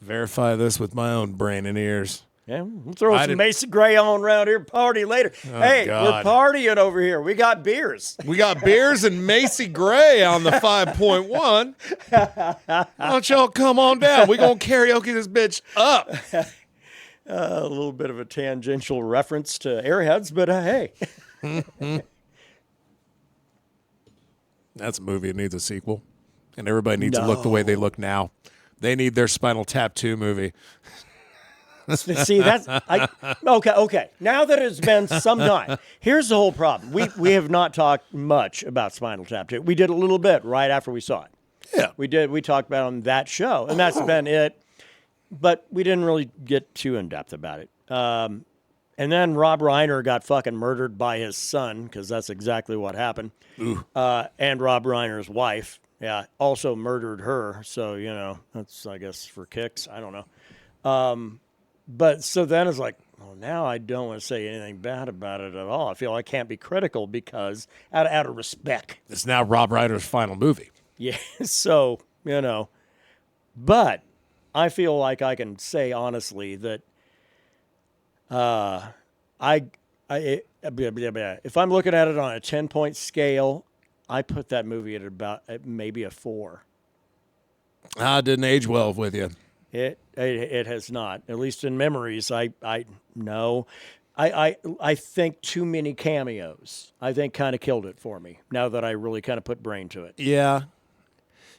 verify this with my own brain and ears.
Yeah, we'll throw
I
some
didn't-
Mason Gray on around here, party later. Hey,
God.
we're partying over here. We got beers.
We got beers and Macy Gray on the 5.1. Why don't y'all come on down? We're going to karaoke this bitch up.
A little bit of a tangential reference to Airheads, but hey.
That's a movie that needs a sequel. And everybody needs to look the way they look now. They need their Spinal Tap 2 movie.
See, okay. Now that it's been some time, here's the whole problem. We have not talked much about Spinal Tap 2. We did a little bit right after we saw it.
Yeah.
We did. We talked about it on that show, and that's been it. But we didn't really get too in-depth about it. And then Rob Reiner got fucking murdered by his son, because that's exactly what happened. And Rob Reiner's wife, also murdered her. So, that's, I guess, for kicks. I don't know. But so then it's like, now I don't want to say anything bad about it at all. I feel I can't be critical because out of respect.
It's now Rob Reiner's final movie.
Yeah. So, but I feel like I can say honestly that if I'm looking at it on a 10-point scale, I put that movie at maybe a 4.
Didn't age well with you.
It has not, at least in memories. I think too many cameos. I think kind of killed it for me. Now that I really kind of put brain to it.
Yeah.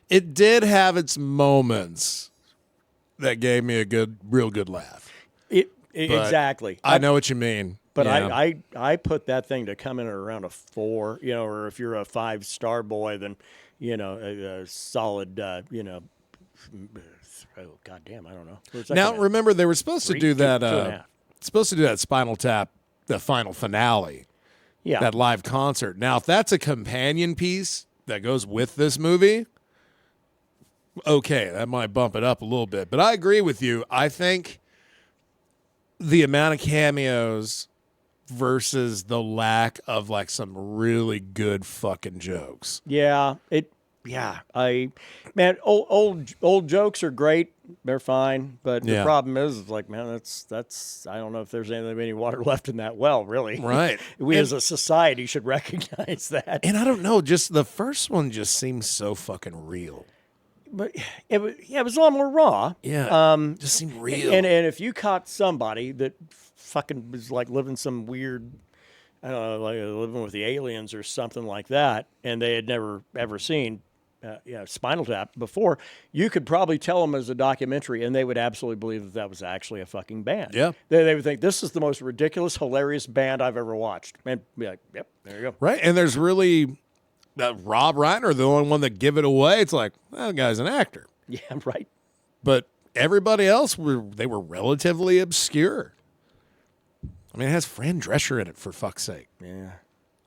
It did have its moments that gave me a real good laugh.
Exactly.
I know what you mean.
But
yeah.
I put that thing to come in at around a 4. Or if you're a 5-star boy, then a solid. Oh goddamn! I don't know.
Now remember, they were supposed to do that.
2.5.
Supposed to do that Spinal Tap, the final finale.
Yeah.
That live concert. Now, if that's a companion piece that goes with this movie, okay, that might bump it up a little bit. But I agree with you. I think the amount of cameos versus the lack of like some really good fucking jokes.
Yeah. Old jokes are great. They're fine. But the problem is like, man, that's I don't know if there's any water left in that well, really.
Right.
We as a society should recognize that.
And I don't know, just the first one just seems so fucking real.
But it was a lot more raw.
Yeah. Just seemed real.
And if you caught somebody that fucking was like living some weird, I don't know, like living with the aliens or something like that, and they had never ever seen Spinal Tap before, you could probably tell them as a documentary, and they would absolutely believe that was actually a fucking band.
Yeah.
They would think, this is the most ridiculous, hilarious band I've ever watched. And be like, yep, there you go.
Right. And there's really Rob Reiner, the only one that give it away. It's like, that guy's an actor.
Yeah, right.
But everybody else, they were relatively obscure. I mean, it has Fran Drescher in it, for fuck's sake.
Yeah.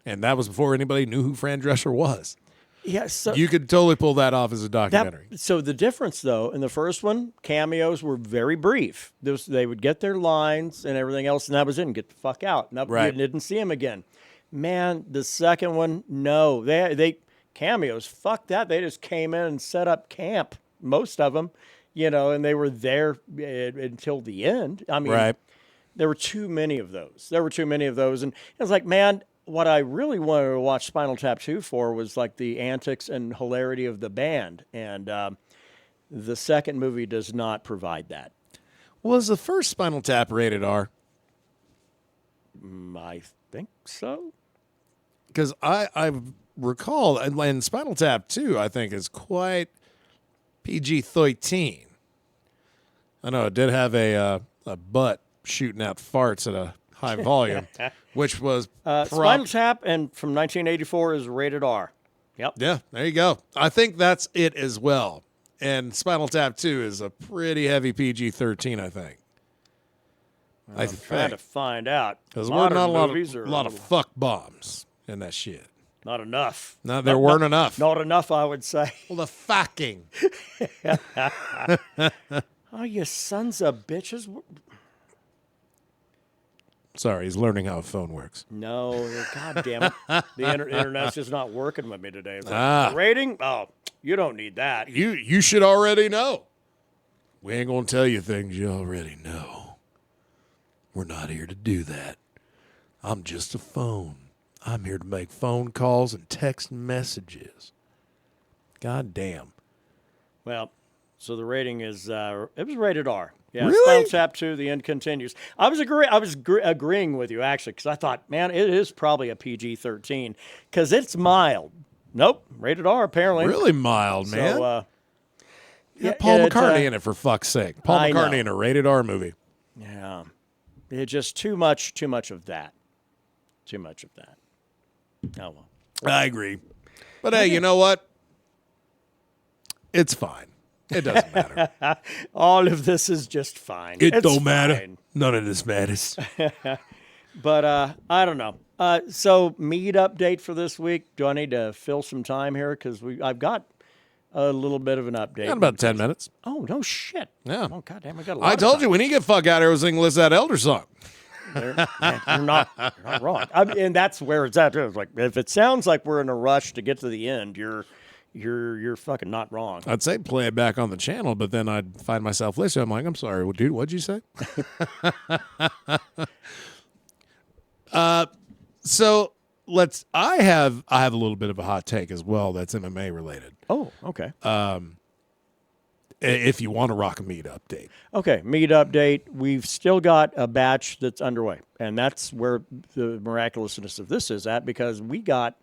And that was before anybody knew who Fran Drescher was.
Yeah, so
You could totally pull that off as a documentary.
So the difference, though, in the first one, cameos were very brief. They would get their lines and everything else, and that was it, and get the fuck out. And
Right.
You didn't see them again. Man, the second one, no. They cameos, fuck that. They just came in and set up camp, most of them, and they were there until the end. I mean,
Right.
there were too many of those. And it was like, man, what I really wanted to watch Spinal Tap 2 for was like the antics and hilarity of the band. And the second movie does not provide that.
Was the first Spinal Tap rated R?
I think so.
Because I recall, and Spinal Tap 2, I think, is quite PG-13. I know it did have a butt shooting out farts at a high volume, which was
Spinal Tap and from 1984 is rated R. Yep.
Yeah, there you go. I think that's it as well. And Spinal Tap 2 is a pretty heavy PG-13, I think.
I'm trying to find out.
Because we're not a
Movies
lot of fuck bombs in that shit.
Not enough.
No, there weren't enough.
Not enough, I would say.
Well, the fucking.
Oh, you sons of bitches.
Sorry, he's learning how a phone works.
No, God damn it. The internet's just not working with me today. It's like,
Ah.
rating? Oh, you don't need that.
You should already know. We ain't going to tell you things you already know. We're not here to do that. I'm just a phone. I'm here to make phone calls and text messages. God damn.
Well, so the rating is, it was rated R. Yeah,
Really?
Spinal Tap 2, the end continues. I was agreeing with you, actually, because I thought, man, it is probably a PG-13, because it's mild. Nope, rated R, apparently.
Really mild, man.
So,
yeah, Paul
it,
McCartney in it, for fuck's sake. Paul
I
McCartney
know.
in a rated R movie.
yeah, it's just too much of that. Too much of that. Oh, well.
I agree. But hey, you know what? It's fine. It doesn't matter.
All of this is just fine.
It
It's
don't matter.
fine.
None of this matters.
But I don't know. So Mead update for this week. Do I need to fill some time here? Because I've got a little bit of an update.
Got about 10 minutes.
Oh, no shit.
Yeah.
Oh, goddamn, I got a lot
I
of
told
time.
you, when you get fuck out of here, I was thinking, listen to that Elder song.
You're not wrong. And that's where it's at. It's like, if it sounds like we're in a rush to get to the end, you're fucking not wrong.
I'd say play it back on the channel, but then I'd find myself listening. I'm like, I'm sorry, well, dude, what'd you say? So I have a little bit of a hot take as well that's MMA related.
Oh, okay.
If you want to rock a Mead update.
Okay, Mead update. We've still got a batch that's underway, and that's where the miraculousness of this is at, because we got,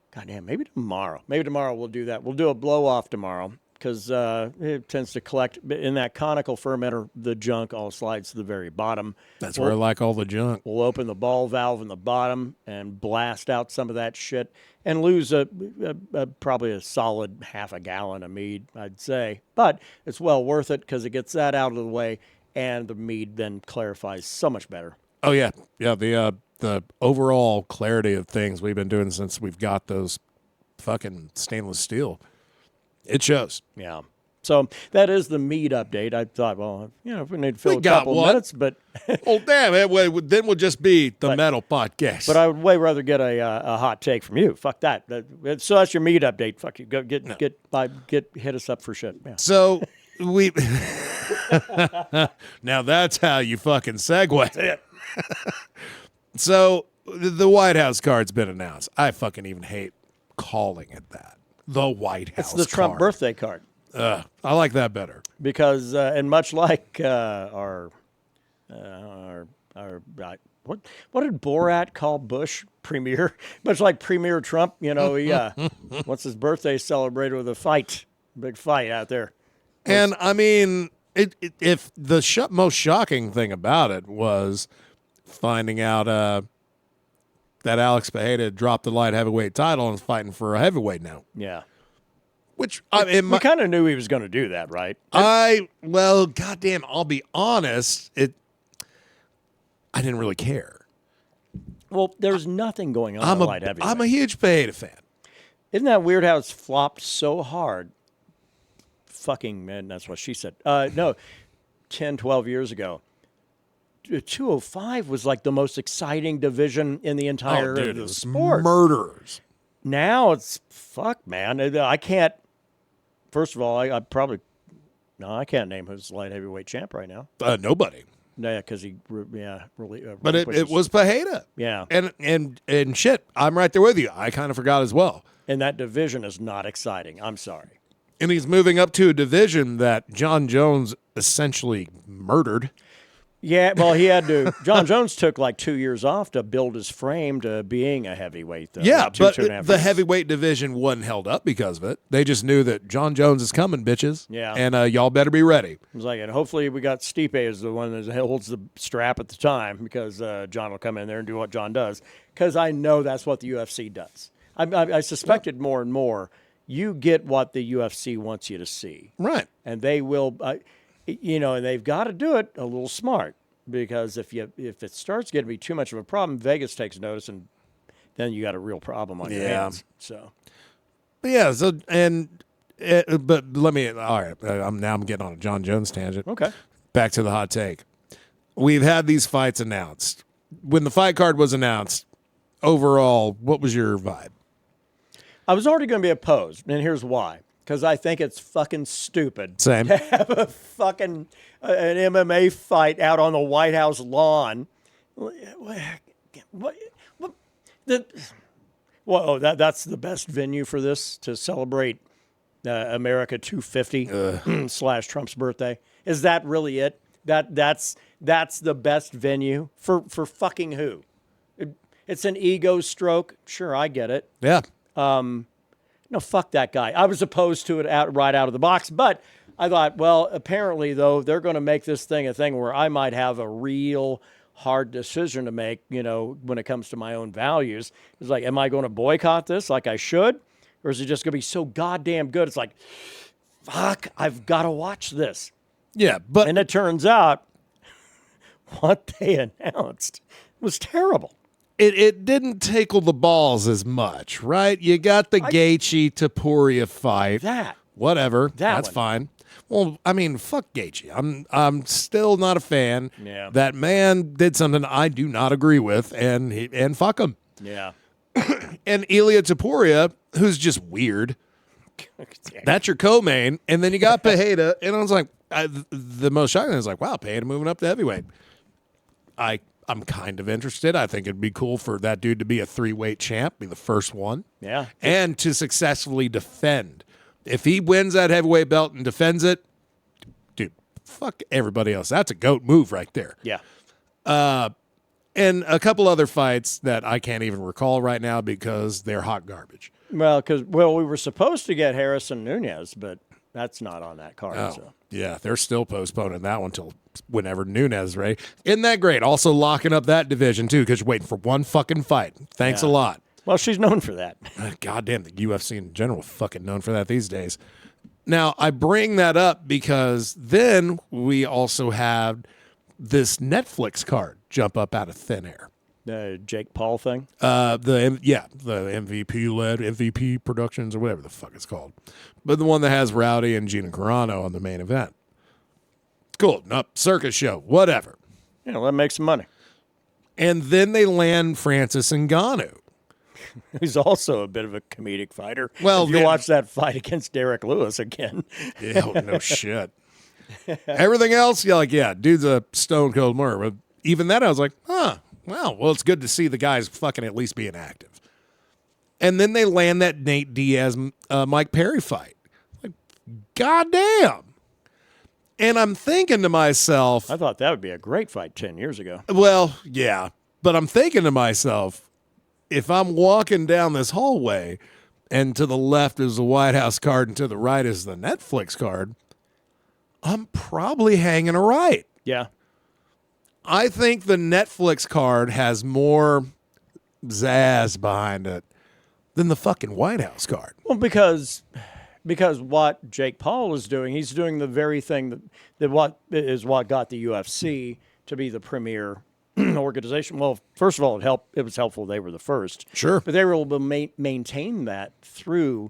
goddamn, maybe tomorrow we'll do that. We'll do a blow-off tomorrow, because it tends to collect in that conical fermenter. The junk all slides to the very bottom.
That's where I like all the junk.
We'll open the ball valve in the bottom and blast out some of that shit and lose probably a solid half a gallon of mead, I'd say. But it's well worth it, because it gets that out of the way, and the mead then clarifies so much better.
Oh, yeah. Yeah, the overall clarity of things we've been doing since we've got those fucking stainless steel, it shows.
Yeah. So that is the mead update. I thought, well, if we need to fill
We
a
got
couple
one.
minutes, but
Oh, damn it. Then we'll just be the metal podcast.
but I would way rather get a hot take from you. Fuck that. So that's your mead update. Fuck you. Go hit us up for shit. Yeah.
So we now that's how you fucking segue. So the White House card's been announced. I fucking even hate calling it that. The White House.
It's the Trump
card.
birthday card.
I like that better.
Because and much like what did Borat call Bush? Premier? Much like Premier Trump, he wants his birthday celebrated with a big fight out there.
And I mean, if the most shocking thing about it was finding out that Alex Pereira dropped the light heavyweight title and is fighting for a heavyweight now.
Yeah.
Which
We kind of knew he was going to do that, right?
goddamn, I'll be honest, I didn't really care.
Well, there's nothing going on in light heavyweight.
I'm a huge Pereira fan.
Isn't that weird how it's flopped so hard? Fucking, man, that's what she said. No, 10, 12 years ago. 205 was like the most exciting division in the entire
Dude, it was
sport.
murderers.
Now it's fuck, man. I can't. First of all, I can't name who's the light heavyweight champ right now.
Nobody.
Yeah, because he really.
But it was Pereira.
Yeah,
And shit, I'm right there with you. I kind of forgot as well.
and that division is not exciting. I'm sorry.
And he's moving up to a division that John Jones essentially murdered.
Yeah, well, he had to. John Jones took like 2 years off to build his frame to being a heavyweight. Though.
Yeah,
Like
but
2.5
the
years.
heavyweight division wasn't held up because of it. They just knew that John Jones is coming, bitches.
Yeah.
And y'all better be ready.
It was like, and hopefully we got Stipe as the one that holds the strap at the time because John will come in there and do what John does. Because I know that's what the UFC does. I suspected more and more. You get what the UFC wants you to see,
Right.
and they will. And they've got to do it a little smart because if it starts getting to be too much of a problem, Vegas takes notice, and then you got a real problem on your hands. So,
But yeah, but let me, all right, I'm getting on a John Jones tangent.
okay.
Back to the hot take. We've had these fights announced. When the fight card was announced, overall, what was your vibe?
I was already going to be opposed, and here's why. Because I think it's fucking stupid
Same.
to have a fucking an MMA fight out on the White House lawn. That's the best venue for this to celebrate America 250 / Trump's birthday. Is that really it? That's the best venue for fucking who? It's an ego stroke. Sure, I get it.
Yeah.
No, fuck that guy. I was opposed to it right out of the box, but I thought, well, apparently, though, they're going to make this thing a thing where I might have a real hard decision to make, when it comes to my own values. It's like, am I going to boycott this like I should? Or is it just going to be so goddamn good? It's like, fuck, I've got to watch this.
Yeah, but
And it turns out what they announced was terrible.
it didn't tickle the balls as much, right? You got the Gaethje Topuria fight. Whatever. That's
one.
fine. Well, I mean, fuck Gaethje. I'm still not a fan.
Yeah.
That man did something I do not agree with, and fuck him.
Yeah.
And Ilia Topuria, who's just weird. That's your co-main, and then you got Pereira, and I was like, the most shocking is like, wow, Pereira moving up to heavyweight. I'm kind of interested. I think it'd be cool for that dude to be a 3-weight champ, be the first one.
Yeah.
And to successfully defend. If he wins that heavyweight belt and defends it, dude, fuck everybody else. That's a GOAT move right there.
Yeah.
And a couple other fights that I can't even recall right now because they're hot garbage.
Well, we were supposed to get Harrison Nunez, but that's not on that card.
Oh,
So.
yeah, they're still postponing that one till whenever Nunez is ready. Isn't that great? Also locking up that division, too, because you're waiting for one fucking fight. Thanks a lot.
Well, she's known for that.
Goddamn, the UFC in general fucking known for that these days. Now, I bring that up because then we also have this Netflix card jump up out of thin air.
The Jake Paul thing.
The MVP-led MVP Productions or whatever the fuck it's called. But the one that has Rowdy and Gina Carano on the main event. Cool. No, circus show. Whatever.
Let makes some money.
And then they land Francis Ngannou.
He's also a bit of a comedic fighter.
Well,
if you watch that fight against Derek Lewis again.
Yeah, no shit. Everything else, dude's a stone cold murderer. But even that, I was like, wow, well, it's good to see the guys fucking at least being active. And then they land that Nate Diaz, Mike Perry fight. Like, goddamn. And I'm thinking to myself,
I thought that would be a great fight 10 years ago.
well, yeah, but I'm thinking to myself, if I'm walking down this hallway and to the left is the White House card and to the right is the Netflix card, I'm probably hanging a right.
Yeah.
I think the Netflix card has more zazz behind it than the fucking White House card.
Well, because what Jake Paul is doing, he's doing the very thing that what got the UFC to be the premier organization. Well, first of all, it was helpful they were the first.
Sure.
But they were able to maintain that through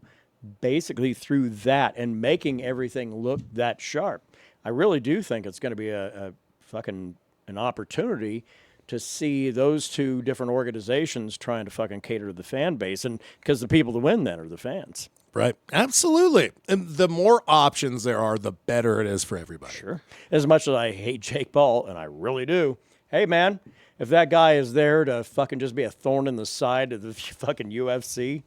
that and making everything look that sharp. I really do think it's going to be a fucking an opportunity to see those two different organizations trying to fucking cater to the fan base, and because the people that win then are the fans.
Right. Absolutely. And the more options there are, the better it is for everybody.
Sure. As much as I hate Jake Paul, and I really do, hey, man, if that guy is there to fucking just be a thorn in the side of the fucking UFC,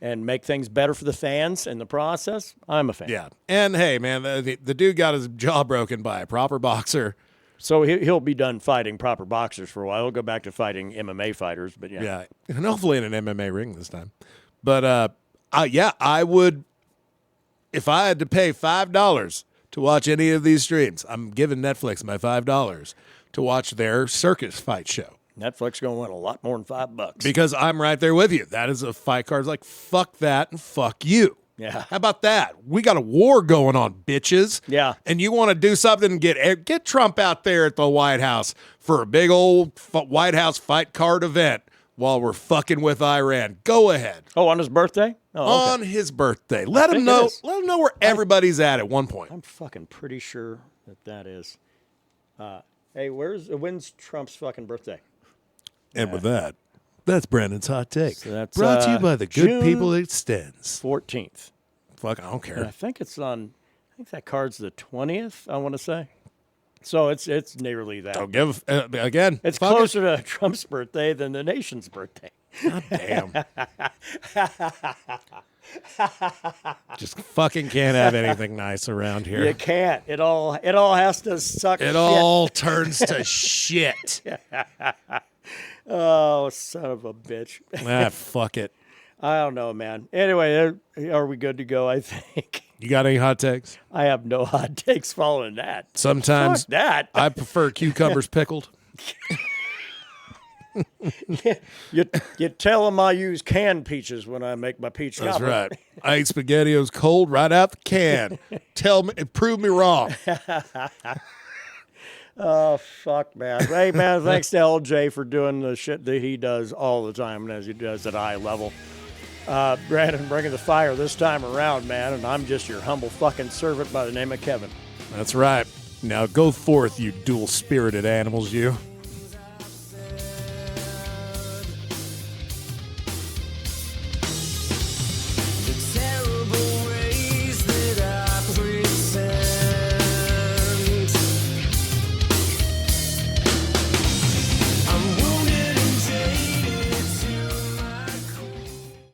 and make things better for the fans in the process, I'm a fan.
Yeah. And hey, man, the dude got his jaw broken by a proper boxer.
So he'll be done fighting proper boxers for a while. He'll go back to fighting MMA fighters, but yeah.
Yeah. And hopefully in an MMA ring this time. But I would, if I had to pay $5 to watch any of these streams, I'm giving Netflix my $5 to watch their circus fight show.
Netflix going to want a lot more than $5.
Because I'm right there with you. That is a fight card. It's like, fuck that and fuck you.
Yeah.
How about that? We got a war going on, bitches.
Yeah.
And you want to do something and get Trump out there at the White House for a big old White House fight card event while we're fucking with Iran. Go ahead.
Oh, on his birthday? Oh, okay.
On his birthday. Let him know where everybody's at one point.
I'm fucking pretty sure that is. Hey, when's Trump's fucking birthday?
And with that, that's Brandon's Hot Take.
So that's,
brought to you by the good
June
people it extends.
14th.
Fuck, I don't care.
And I think that card's the 20th, I want to say. So it's nearly that.
Don't give, again.
It's closer to Trump's birthday than the nation's birthday.
God damn. Just fucking can't have anything nice around here.
You can't. It all has to suck.
It all turns to shit.
Oh, son of a bitch.
Fuck it.
I don't know, man. Anyway, are we good to go, I think?
You got any hot takes?
I have no hot takes following that.
Sometimes
Fuck that.
I prefer cucumbers pickled.
You tell them I use canned peaches when I make my peach
That's
cobbler.
right. I eat SpaghettiOs cold right out the can. Prove me wrong.
Oh, fuck, man. Hey, man, thanks to LJ for doing the shit that he does all the time and as he does at eye level. Brandon bringing the fire this time around, man, and I'm just your humble fucking servant by the name of Kevin.
That's right. Now go forth, you dual-spirited animals, you.